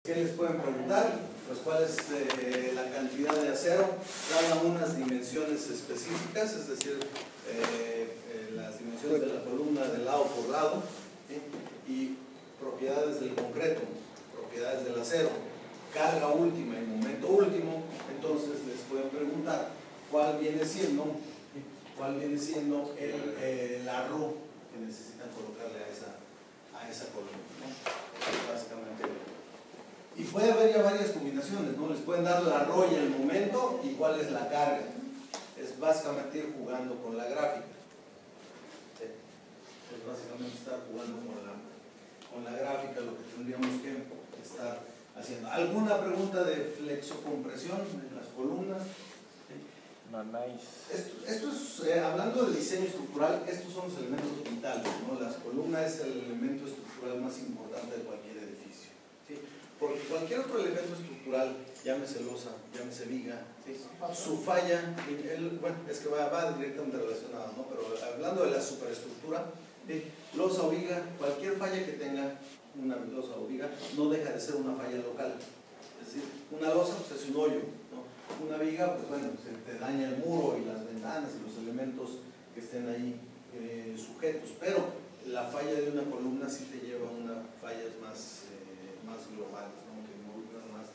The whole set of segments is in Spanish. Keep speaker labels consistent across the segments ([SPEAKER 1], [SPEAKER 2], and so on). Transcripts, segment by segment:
[SPEAKER 1] ¿Qué les pueden preguntar? Pues cuál es la cantidad de acero, cada unas dimensiones específicas, es decir, las dimensiones de la columna de lado por lado, ¿sí? Y propiedades del concreto, propiedades del acero, carga última y momento último. Entonces les pueden preguntar cuál viene siendo el arro que necesitan colocarle a esa columna, ¿no? Básicamente. Y puede haber ya varias combinaciones, ¿no? Les pueden dar la arro y el momento y cuál es la carga. Es básicamente ir jugando con la gráfica. ¿Sí? Es básicamente estar jugando con la gráfica, lo que tendríamos que estar haciendo. ¿Alguna pregunta de flexocompresión en las columnas? ¿Sí?
[SPEAKER 2] No, nice.
[SPEAKER 1] Esto es, hablando de diseño estructural, estos son los elementos vitales, ¿no? Las columnas es el elemento estructural más importante de cualquier edificio, ¿sí? Porque cualquier otro elemento estructural, llámese losa, llámese viga, ¿sí? Su falla, bueno, es que va directamente relacionado, ¿no? Pero hablando de la superestructura, ¿sí? Losa o viga, cualquier falla que tenga una losa o viga, no deja de ser una falla local. Es decir, una losa pues, es un hoyo, ¿no? Una viga, pues bueno, se te daña el muro y las ventanas y los elementos que estén ahí sujetos, pero la falla de una columna sí te lleva a unas fallas más globales, ¿no? Que involucran más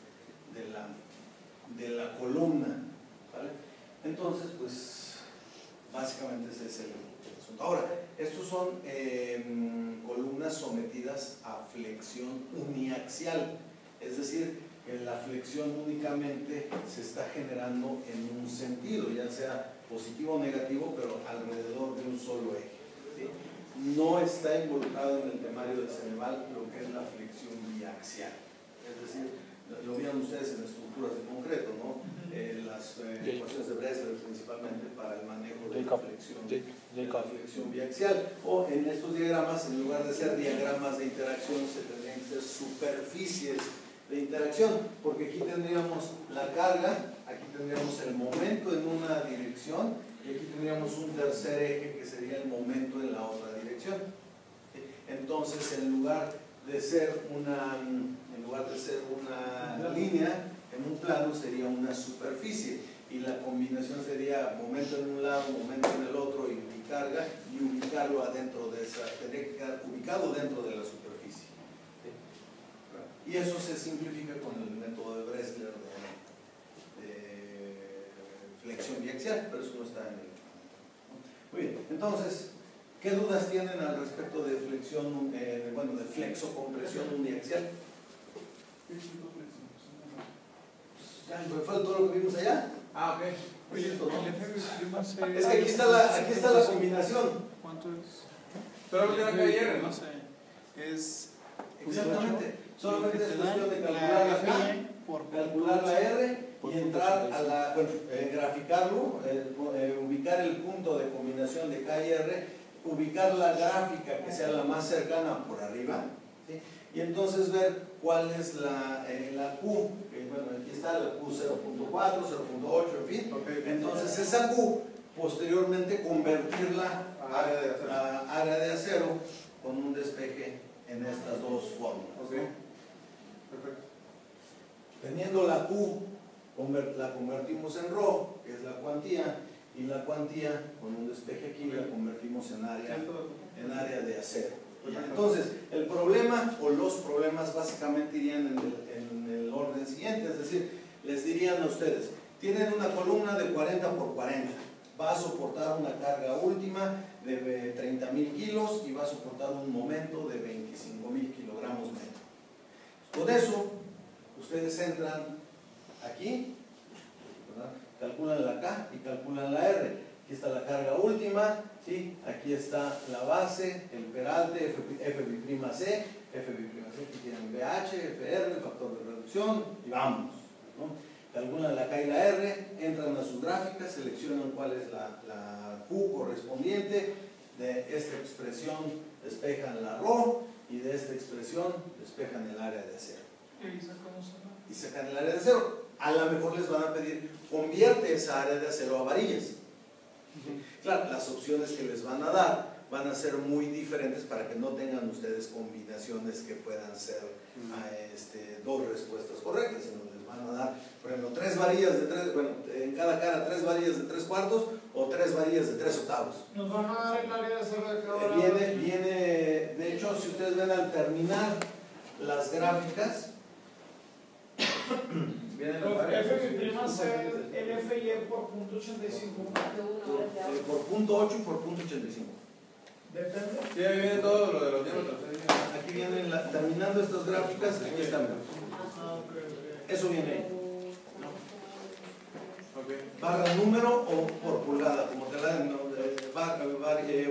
[SPEAKER 1] de la columna, ¿vale? Entonces, pues básicamente ese es el asunto. Ahora, estos son columnas sometidas a flexión uniaxial, es decir, que la flexión únicamente se está generando en un sentido, ya sea positivo o negativo, pero alrededor de un solo eje, ¿sí? No está involucrado en el temario de Ceneval lo que es la flexión biaxial, es decir, lo vieron ustedes en estructuras de concreto, ¿no? Las ecuaciones de Bresler principalmente para el manejo de la flexión biaxial, o en estos diagramas, en lugar de ser diagramas de interacción, se tendrían que ser superficies de interacción, porque aquí tendríamos la carga, aquí tendríamos el momento en una dirección y aquí tendríamos un tercer eje que sería el momento en la otra dirección. Entonces, en lugar de ser una línea en un plano, sería una superficie y la combinación sería momento en un lado, momento en el otro y carga, y ubicarlo adentro de esa, tendría que quedar ubicado dentro de la superficie. Y eso se simplifica con el método de Bresler de flexión biaxial, pero eso no está en el... Muy bien, entonces, ¿qué dudas tienen al respecto de flexión, de flexocompresión uniaxial? ¿Me fue todo lo que vimos allá? Ah, ok. Muy listo, ¿no? Es que aquí está la combinación.
[SPEAKER 3] ¿Cuánto es?
[SPEAKER 1] Solamente la KR,
[SPEAKER 3] no sé. Es...
[SPEAKER 1] Exactamente. Solamente es cuestión de calcular la K, calcular la R y entrar a la, graficarlo, ubicar el punto de combinación de K y R, ubicar la gráfica que sea la más cercana por arriba, ¿sí? Y entonces ver cuál es la Q, que bueno, aquí está la Q 0.4, 0.8, en fin. Okay. Entonces esa Q, posteriormente convertirla a área de acero con un despeje en estas dos fórmulas. Okay. Perfecto. Teniendo la Q, la convertimos en ρ, que es la cuantía, y la cuantía con un despeje aquí la convertimos en área de acero. Entonces, el problema o los problemas básicamente irían en el orden siguiente, es decir, les dirían a ustedes, tienen una columna de 40 por 40, va a soportar una carga última de 30.000 kilos y va a soportar un momento de 25.000 kilogramos metro. Con eso, ustedes entran aquí, ¿verdad? Calculan la K y calculan la R. Aquí está la carga última, ¿sí? Aquí está la base, el peralte, F'C, aquí tienen BH, FR, el factor de reducción, y vamos, ¿no? Calculan la K y la R, entran a sus gráficas, seleccionan cuál es la Q correspondiente, de esta expresión despejan la ρ, y de esta expresión despejan el área de acero. Y sacan el área de acero. A lo mejor les van a pedir, convierte esa área de acero a varillas. Claro, las opciones que les van a dar van a ser muy diferentes para que no tengan ustedes combinaciones que puedan ser dos respuestas correctas, sino les van a dar, por ejemplo, 3 varillas de 3, bueno, en cada cara 3 varillas de 3/4 o 3 varillas de 3/8.
[SPEAKER 2] Nos van a dar el área de cero de cada
[SPEAKER 1] Viene, de hecho, si ustedes ven al terminar las gráficas, viene la
[SPEAKER 2] F prima C, el F y E por punto 85.
[SPEAKER 1] por punto 8 y por punto 85.
[SPEAKER 2] Depende.
[SPEAKER 3] Sí, ahí viene todo lo de los diámetros.
[SPEAKER 1] Aquí vienen, terminando estas gráficas, aquí están. Eso viene ahí. Barra número o por pulgada, como te la den,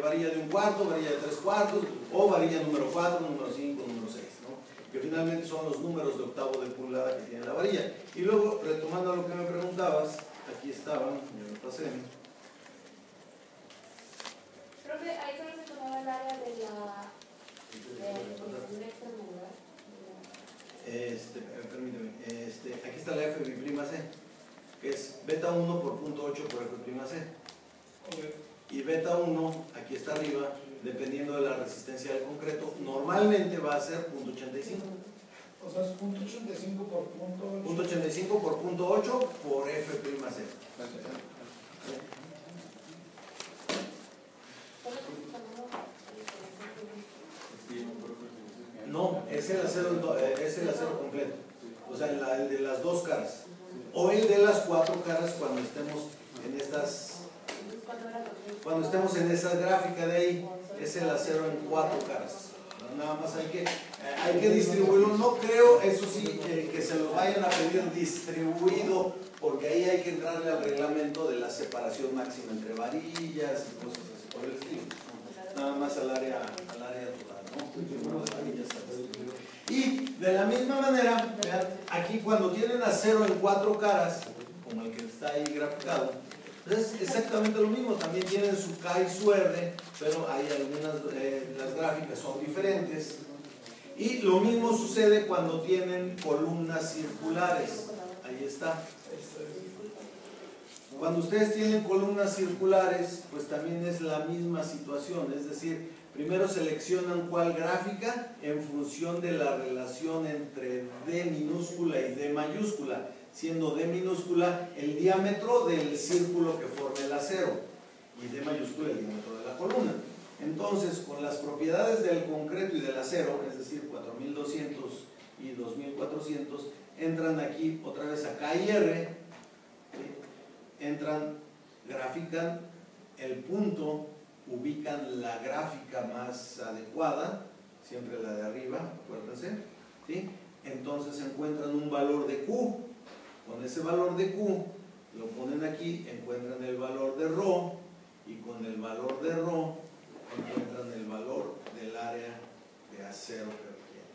[SPEAKER 1] varilla de 1/4, varilla de 3/4, o varilla número 4, número 5, número 6, ¿no? Que finalmente son los números de octavo de pulgada que tiene la varilla. Y luego, retomando lo que me preguntabas, aquí estaban, ya me pasé.
[SPEAKER 4] Profe, ahí solo se tomaba el área de la extramural.
[SPEAKER 1] Permíteme, aquí está la F'(C), que es beta 1 por punto 8 por F'(C). Y beta 1, aquí está arriba, dependiendo de la resistencia del concreto, normalmente va a ser punto 85.
[SPEAKER 2] O sea, es punto 85 por punto 8.
[SPEAKER 1] Punto 85 por punto 8 por F'(C). No, es el acero completo. O sea, el de las 2 caras. O el de las 4 caras cuando estemos en estas. Cuando estemos en esa gráfica de ahí, es el acero en 4 caras. Nada más hay que distribuirlo. No creo, eso sí, que se los vayan a pedir distribuido, porque ahí hay que entrarle al reglamento de la separación máxima entre varillas y cosas así por el estilo. Nada más al área total, ¿no? Y de la misma manera, vean, aquí cuando tienen acero en 4 caras, como el que está ahí graficado, es exactamente lo mismo, también tienen su K y su R, pero hay algunas, las gráficas son diferentes. Y lo mismo sucede cuando tienen columnas circulares. Ahí está. Cuando ustedes tienen columnas circulares, pues también es la misma situación, es decir, primero seleccionan cuál gráfica en función de la relación entre D minúscula y D mayúscula, siendo D minúscula el diámetro del círculo que forma el acero y D mayúscula el diámetro de la columna. Entonces, con las propiedades del concreto y del acero, es decir, 4200 y 2400, entran aquí otra vez a K y R, entran, grafican el punto, ubican la gráfica más adecuada, siempre la de arriba, acuérdense, ¿sí? Entonces encuentran un valor de Q, con ese valor de Q lo ponen aquí, encuentran el valor de ρ, y con el valor de ρ encuentran el valor del área de acero que requieren.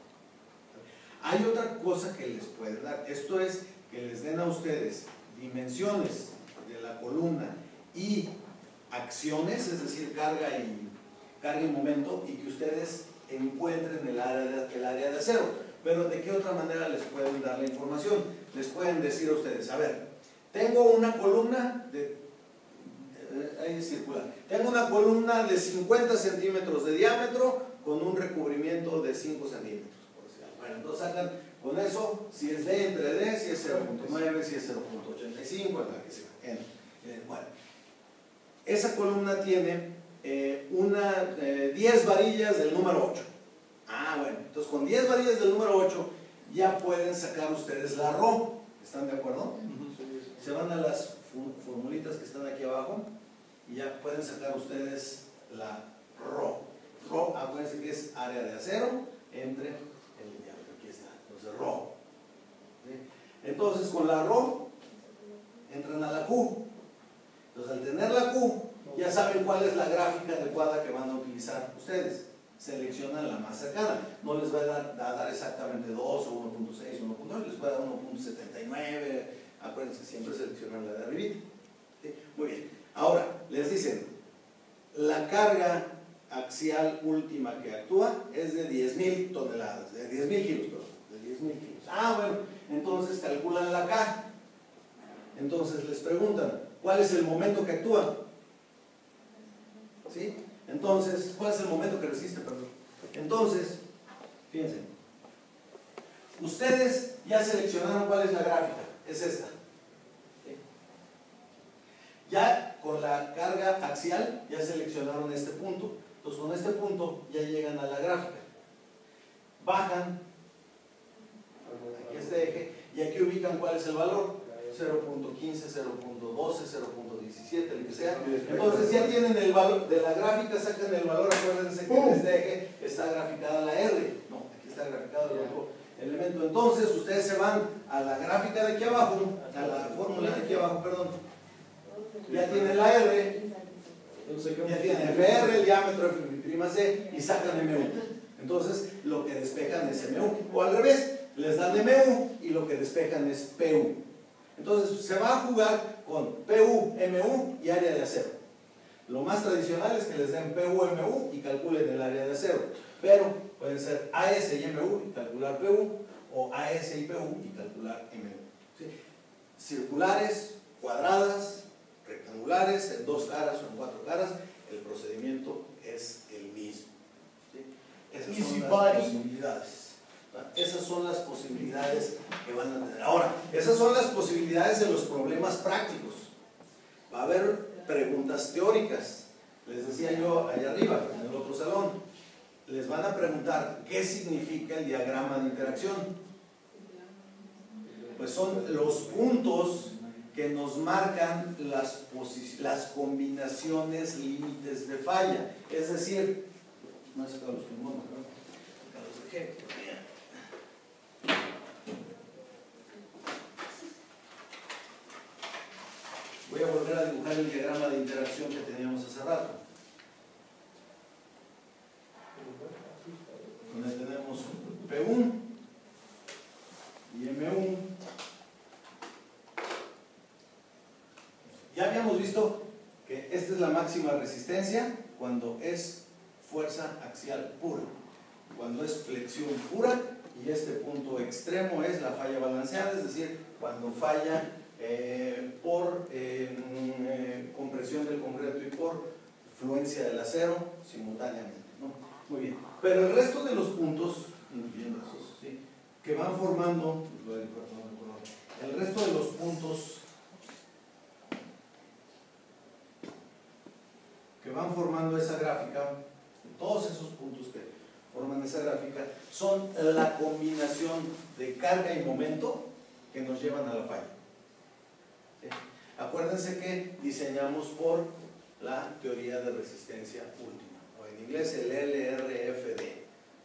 [SPEAKER 1] Hay otra cosa que les pueden dar, esto es que les den a ustedes dimensiones de la columna y acciones, es decir, carga y momento, y que ustedes encuentren el área de acero. Pero ¿de qué otra manera les pueden dar la información? Les pueden decir a ustedes, a ver, tengo una columna ahí es circular, tengo una columna de 50 centímetros de diámetro con un recubrimiento de 5 centímetros. Bueno, entonces sacan con eso, si es D entre D, si es 0.9, si es 0.85, la que sea. Bueno, esa columna tiene 10 varillas del número 8. Ah, bueno, entonces con 10 varillas del número 8 ya pueden sacar ustedes la ρ. ¿Están de acuerdo? Se van a las formulitas que están aquí abajo y ya pueden sacar ustedes la ρ. ρ, acuérdense que es área de acero entre el diámetro. Aquí está, entonces ρ. ¿Sí? Entonces con la ρ entran a la Q. Entonces al tener la Q ya saben cuál es la gráfica adecuada que van a utilizar ustedes. Seleccionan la más cercana. No les va a dar exactamente 2 o 1.6 o 1.8, les puede dar 1.79. Acuérdense, siempre seleccionan la de arribita. ¿Sí? Muy bien. Ahora, les dicen, la carga axial última que actúa es de 10.000 toneladas, de 10.000 kilos, perdón, de 10.000 kilos. Ah, bueno, entonces calculan la K. Entonces les preguntan, ¿cuál es el momento que actúa? ¿Sí? Entonces, ¿cuál es el momento que resiste? Perdón. Entonces, fíjense, ustedes ya seleccionaron cuál es la gráfica, es esta. ¿Sí? Ya con la carga axial, ya seleccionaron este punto. Entonces, con este punto ya llegan a la gráfica. Bajan aquí este eje y aquí ubican cuál es el valor. 0.15, 0.12, 0.17, el que sea. Entonces ya tienen el valor de la gráfica, sacan el valor. Acuérdense que en este eje está graficada la R. No, aquí está graficado el otro elemento. Entonces ustedes se van a la gráfica de aquí abajo, a la fórmula de aquí abajo, perdón. Ya tienen la R, ya tienen FR, el diámetro, F', y sacan MU. Entonces lo que despejan es MU. O al revés, les dan MU y lo que despejan es PU. Entonces se va a jugar con PU, MU y área de acero. Lo más tradicional es que les den PU, MU y calculen el área de acero. Pero pueden ser AS y MU y calcular PU, o AS y PU y calcular MU. ¿Sí? Circulares, cuadradas, rectangulares, en 2 caras o en 4 caras, el procedimiento es el mismo. ¿Sí? Esas son las posibilidades. Esas son las posibilidades que van a tener. Ahora, esas son las posibilidades de los problemas prácticos. Va a haber preguntas teóricas. Les decía yo allá arriba, en el otro salón, les van a preguntar qué significa el diagrama de interacción. Pues son los puntos que nos marcan las combinaciones límites de falla. Es decir, no he sacado los pulmones, ¿no? Acá los dejé. Voy a volver a dibujar el diagrama de interacción que teníamos hace rato. Donde tenemos P1 y M1. Ya habíamos visto que esta es la máxima resistencia cuando es fuerza axial pura. Cuando es flexión pura, y este punto extremo es la falla balanceada, es decir, cuando falla por compresión del concreto y por fluencia del acero simultáneamente, ¿no? Muy bien. Pero el resto de los puntos, incluyendo esos, ¿sí?, que van formando, el resto de los puntos que van formando esa gráfica, todos esos puntos que forman esa gráfica, son la combinación de carga y momento que nos llevan a la falla. ¿Sí? Acuérdense que diseñamos por la teoría de resistencia última, o en inglés el LRFD,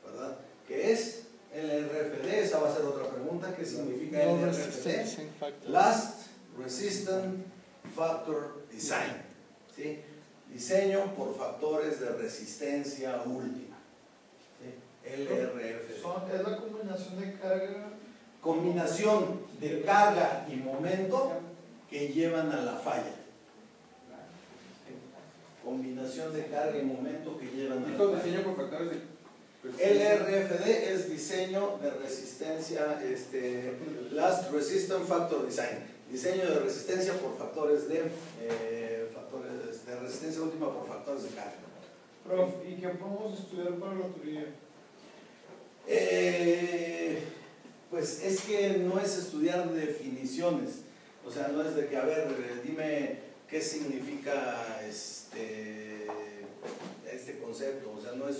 [SPEAKER 1] ¿verdad? ¿Qué es LRFD? Esa va a ser otra pregunta. ¿Qué significa LRFD? Last Resistance Factor Design. ¿Sí? Diseño por factores de resistencia última. ¿Sí? LRFD.
[SPEAKER 2] Es la combinación de carga.
[SPEAKER 1] Combinación de carga y momento que llevan a la falla. Combinación de carga y momento que llevan a la falla.
[SPEAKER 3] Diseño por factores de...
[SPEAKER 1] LRFD es diseño de resistencia, Last Resistance Factor Design. Diseño de resistencia por factores de resistencia última por factores de carga.
[SPEAKER 2] Prof, ¿y qué podemos estudiar para la teoría?
[SPEAKER 1] Pues es que no es estudiar definiciones. O sea, no es de que, a ver, dime qué significa este concepto. O sea, no es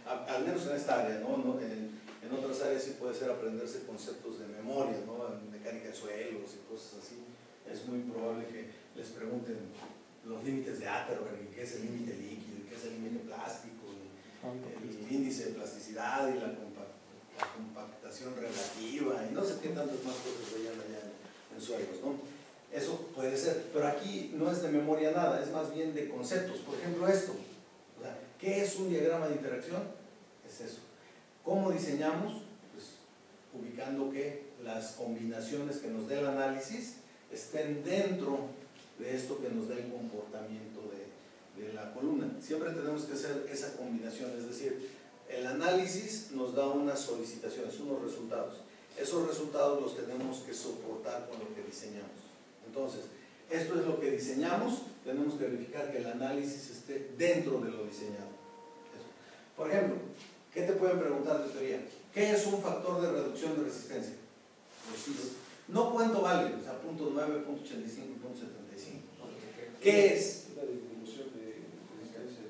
[SPEAKER 1] al menos en esta área, ¿no? En otras áreas sí puede ser aprenderse conceptos de memoria, ¿no? En mecánica de suelos y cosas así. Es muy probable que les pregunten los límites de Atterberg, qué es el límite líquido, qué es el límite plástico, el índice de plasticidad y la compactación relativa y no sé qué tantas más cosas vayan allá en suelos, ¿no? Eso puede ser, pero aquí no es de memoria nada, es más bien de conceptos. Por ejemplo, esto, o sea, ¿qué es un diagrama de interacción? Es eso. ¿Cómo diseñamos? Pues ubicando que las combinaciones que nos dé el análisis estén dentro de esto que nos da el comportamiento de la columna. Siempre tenemos que hacer esa combinación, es decir, el análisis nos da unas solicitaciones, unos resultados. Esos resultados los tenemos que soportar con lo que diseñamos. Entonces, Esto es lo que diseñamos, tenemos que verificar que el análisis esté dentro de lo diseñado. Eso. Por ejemplo, ¿qué te pueden preguntar de teoría? ¿Qué es un factor de reducción de resistencia? No cuánto vale, o sea, punto 9, punto 85, punto 75. ¿Qué es?
[SPEAKER 5] La disminución de resistencia.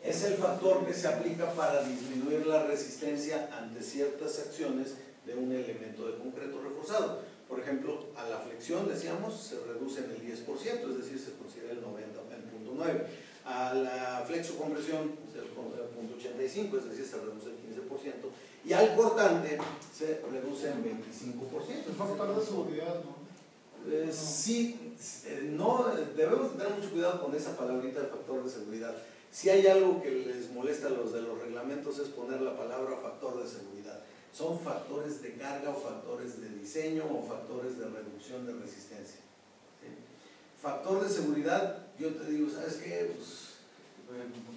[SPEAKER 1] Es el factor que se aplica para disminuir la resistencia ante ciertas acciones de un elemento de concreto reforzado. Por ejemplo, a la flexión, decíamos, se reduce en el 10%, es decir, se considera el 90, el punto 9. A la flexocompresión, se considera el punto 85, es decir, se reduce el 15%. Y al cortante, se reduce en 25%.
[SPEAKER 2] Es factor de seguridad, ¿no?
[SPEAKER 1] Sí, no, debemos tener mucho cuidado con esa palabrita de factor de seguridad. Si hay algo que les molesta a los de los reglamentos es poner la palabra factor de seguridad. Son factores de carga o factores de diseño o factores de reducción de resistencia. ¿Sí? Factor de seguridad, yo te digo, ¿sabes qué? Pues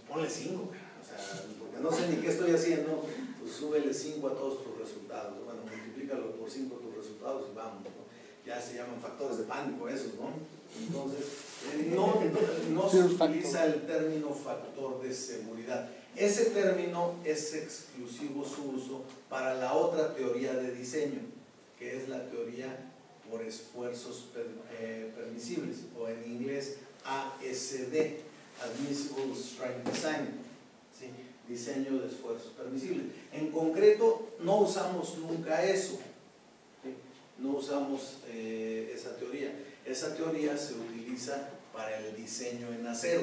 [SPEAKER 1] ponle 5, o sea, porque no sé ni qué estoy haciendo, pues súbele 5 a todos tus resultados. Bueno, multiplícalo por 5 tus resultados y vamos, ¿no? Ya se llaman factores de pánico esos, ¿no? Entonces, no se utiliza el término factor de seguridad. Ese término es exclusivo su uso para la otra teoría de diseño, que es la teoría por esfuerzos permisibles, o en inglés ASD, Admissible Strength Design, ¿sí? Diseño de esfuerzos permisibles. En concreto, no usamos nunca eso. No usamos esa teoría. Esa teoría se utiliza para el diseño en acero.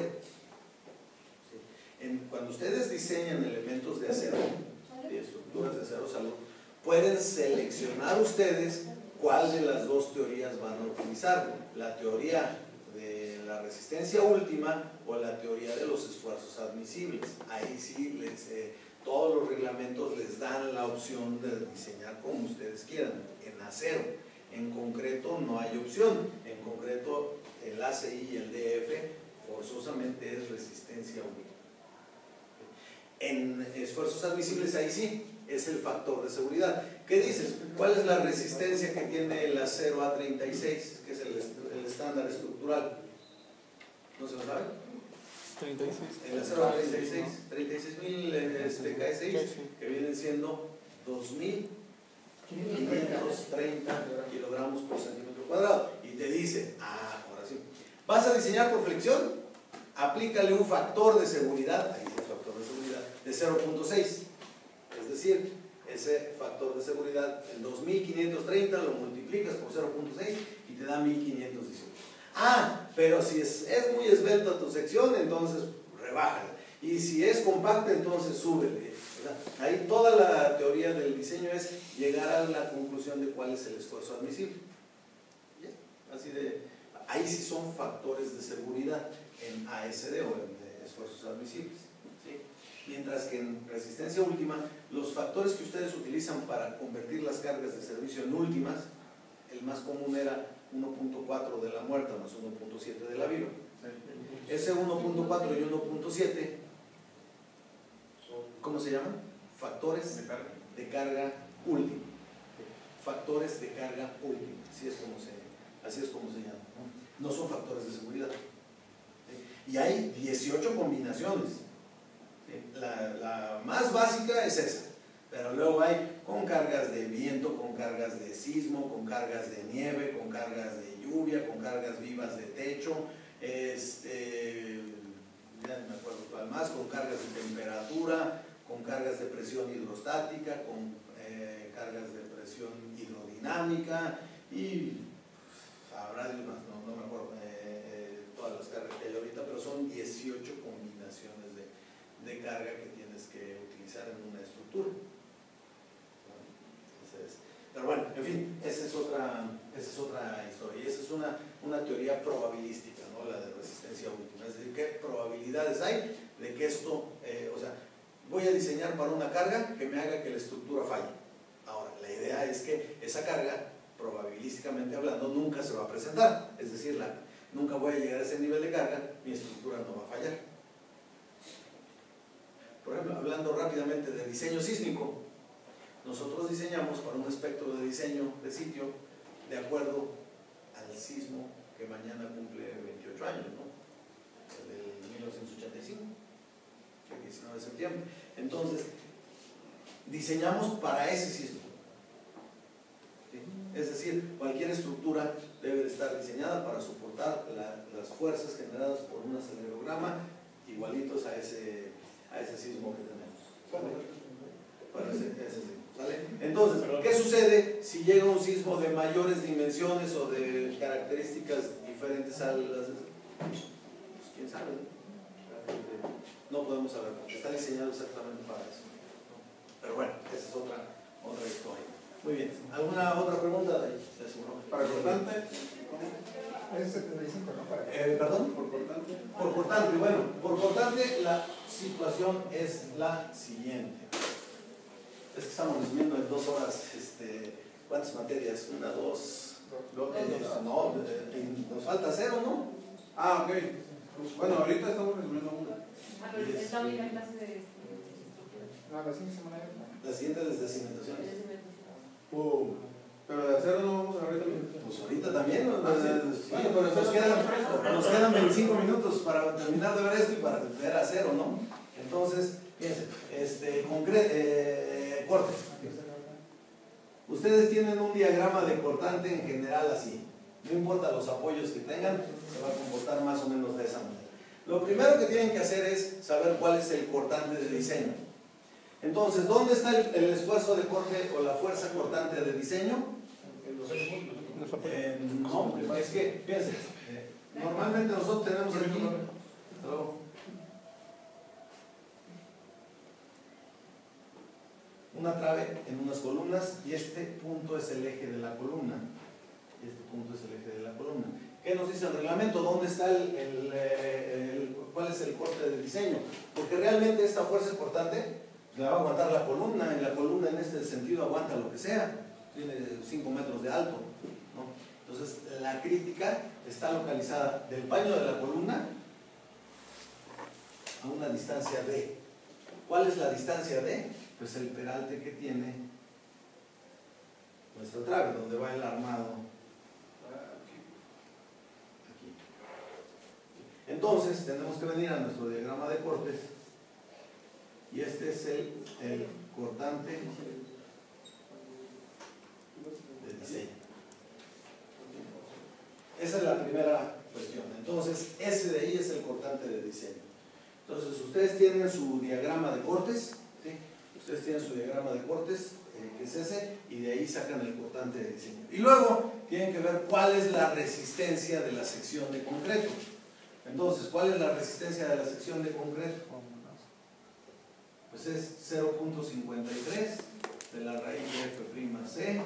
[SPEAKER 1] ¿Sí? Cuando ustedes diseñan elementos de acero, de estructuras de acero salud, pueden seleccionar ustedes cuál de las dos teorías van a utilizar. La teoría de la resistencia última o la teoría de los esfuerzos admisibles. Ahí sí todos los reglamentos les dan la opción de diseñar como ustedes quieran, en acero. En concreto no hay opción, en concreto el ACI y el DF forzosamente es resistencia única. En esfuerzos admisibles ahí sí, es el factor de seguridad. ¿Qué dices? ¿Cuál es la resistencia que tiene el acero A36, que es el estándar estructural? ¿No se lo sabe?
[SPEAKER 3] 36.
[SPEAKER 1] El acero A36, 36.000 KSI, que vienen siendo 2.530 kilogramos por centímetro cuadrado. Y te dice, ahora sí, ¿vas a diseñar por flexión? Aplícale un factor de seguridad, ahí es el factor de seguridad, de 0.6. Es decir, ese factor de seguridad, el 2.530 lo multiplicas por 0.6 y te da 1.518. Pero si es muy esbelta tu sección, entonces rebájala. Y si es compacta, entonces súbele. Ahí toda la teoría del diseño es llegar a la conclusión de cuál es el esfuerzo admisible. Así ahí sí son factores de seguridad en ASD o en esfuerzos admisibles. ¿Sí? Mientras que en resistencia última, los factores que ustedes utilizan para convertir las cargas de servicio en últimas, el más común era 1.4 de la muerta más 1.7 de la viva. Ese 1.4 y 1.7, ¿cómo se llaman? Factores de carga última. Factores de carga última, así es como se llama. No son factores de seguridad. Y hay 18 combinaciones. La más básica es esa, pero luego hay con cargas de viento, con cargas de sismo, con cargas de nieve, con cargas de lluvia, con cargas vivas de techo, ya no me acuerdo cuál más, con cargas de temperatura, con cargas de presión hidrostática, con cargas de presión hidrodinámica y habrá de unas, no me acuerdo todas las cargas que hay ahorita, pero son 18 combinaciones de carga que tienes que utilizar en una estructura. Pero bueno, en fin, esa es otra historia y esa es una teoría probabilística, ¿no? La de resistencia última, es decir, ¿qué probabilidades hay de que esto, voy a diseñar para una carga que me haga que la estructura falle? Ahora, la idea es que esa carga, probabilísticamente hablando, nunca se va a presentar, es decir, nunca voy a llegar a ese nivel de carga, mi estructura no va a fallar. Por ejemplo, hablando rápidamente de diseño sísmico, nosotros diseñamos para un espectro de diseño de sitio de acuerdo al sismo que mañana cumple 28 años, ¿no? El del 1985, el 19 de septiembre. Entonces, diseñamos para ese sismo. ¿Sí? Es decir, cualquier estructura debe de estar diseñada para soportar las fuerzas generadas por un acelerograma igualitos a ese sismo que tenemos. Para ese sismo, ¿vale? Entonces, ¿qué sucede si llega un sismo de mayores dimensiones o de características diferentes a las... Pues quién sabe, ¿no? No podemos saber, porque está diseñado exactamente para eso. Pero bueno, esa es otra historia. Muy bien, ¿alguna otra pregunta?
[SPEAKER 3] Para cortante,
[SPEAKER 5] Es 75, ¿no? Para
[SPEAKER 1] ¿Perdón?
[SPEAKER 3] por cortante.
[SPEAKER 1] Por cortante, bueno, por cortante la situación es la siguiente. Es que estamos resumiendo en 2 horas, ¿cuántas materias? 1, 2, no, nos falta 0, ¿no?
[SPEAKER 3] Ah, ok. Pues, bueno, ahorita estamos resumiendo una.
[SPEAKER 4] Ah, pero es la única clase de
[SPEAKER 5] No, la siguiente semana
[SPEAKER 1] La siguiente es de cimentaciones.
[SPEAKER 3] Pero de acero no vamos a ver también.
[SPEAKER 1] Pues ahorita también, ¿no?
[SPEAKER 3] Sí.
[SPEAKER 1] Bueno, pero nos quedan 25 minutos para terminar de ver esto y para ver acero, ¿no? Entonces, fíjense, corte. Ustedes tienen un diagrama de cortante en general así. No importa los apoyos que tengan, se va a comportar más o menos de esa manera. Lo primero que tienen que hacer es saber cuál es el cortante de diseño. Entonces, ¿dónde está el esfuerzo de corte o la fuerza cortante de diseño? No, es que, fíjense, normalmente nosotros tenemos aquí una trave en unas columnas y este punto es el eje de la columna. Este punto es el eje de la columna. ¿Qué nos dice el reglamento? ¿Dónde está cuál es el corte de diseño? Porque realmente esta fuerza cortante la va a aguantar la columna, y la columna en este sentido aguanta lo que sea, tiene 5 metros de alto, ¿no? Entonces la crítica está localizada del paño de la columna a una distancia D. ¿Cuál es la distancia D? Pues el peralte que tiene nuestra trave, donde va el armado aquí. Entonces tenemos que venir a nuestro diagrama de cortes. Y este es el cortante de diseño. Esa es la primera cuestión. Entonces, ese de ahí es el cortante de diseño. Entonces, ustedes tienen su diagrama de cortes, ¿sí? Ustedes tienen su diagrama de cortes, que es ese, y de ahí sacan el cortante de diseño. Y luego tienen que ver cuál es la resistencia de la sección de concreto. Entonces, ¿cuál es la resistencia de la sección de concreto? Pues es 0.53 de la raíz de F'C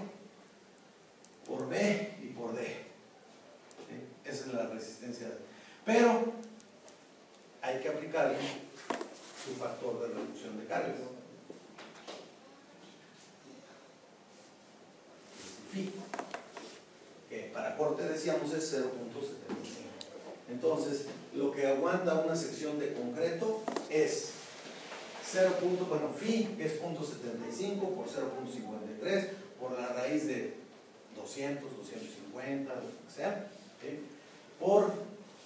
[SPEAKER 1] por B y por D. ¿Sí? Esa es la resistencia. Pero hay que aplicarle su factor de reducción de cargas. Phi, que para corte decíamos es 0.75. Entonces, lo que aguanta una sección de concreto es 0. Phi, que es 0.75 por 0.53 por la raíz de 200, 250, lo que sea, ¿sí? Por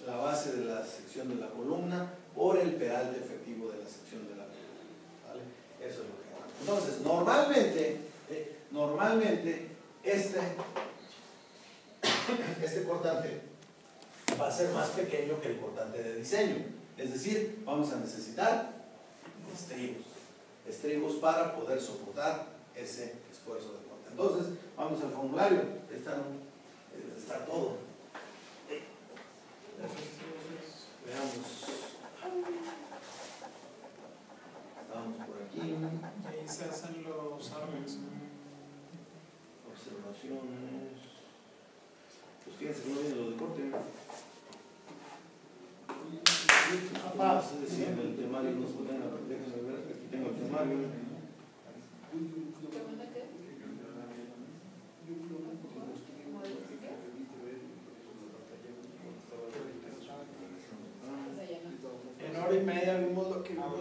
[SPEAKER 1] la base de la sección de la columna, por el peralte efectivo de la sección de la columna, ¿vale? Eso es lo que aguanta. Entonces, normalmente este cortante va a ser más pequeño que el cortante de diseño. Es decir, vamos a necesitar estribos para poder soportar ese esfuerzo de corte. Entonces, vamos al formulario. Está todo. Veamos. Estamos por aquí.
[SPEAKER 2] Ahí se hacen los árboles.
[SPEAKER 1] Observaciones. Pues fíjense que no viene lo de corte. El temario no se puede aprender. Aquí tengo el temario.
[SPEAKER 2] En hora y media vimos lo que vimos.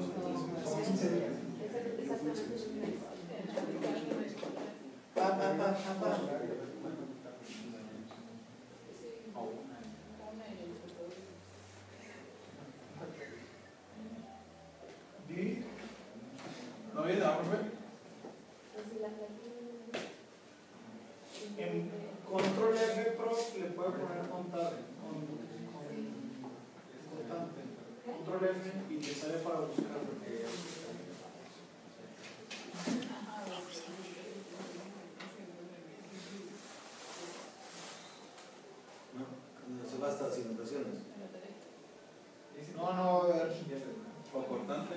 [SPEAKER 2] puede poner constante, control F y te sale para buscar.
[SPEAKER 1] No, se va hasta las anotaciones.
[SPEAKER 2] No, a ver.
[SPEAKER 3] O cortante.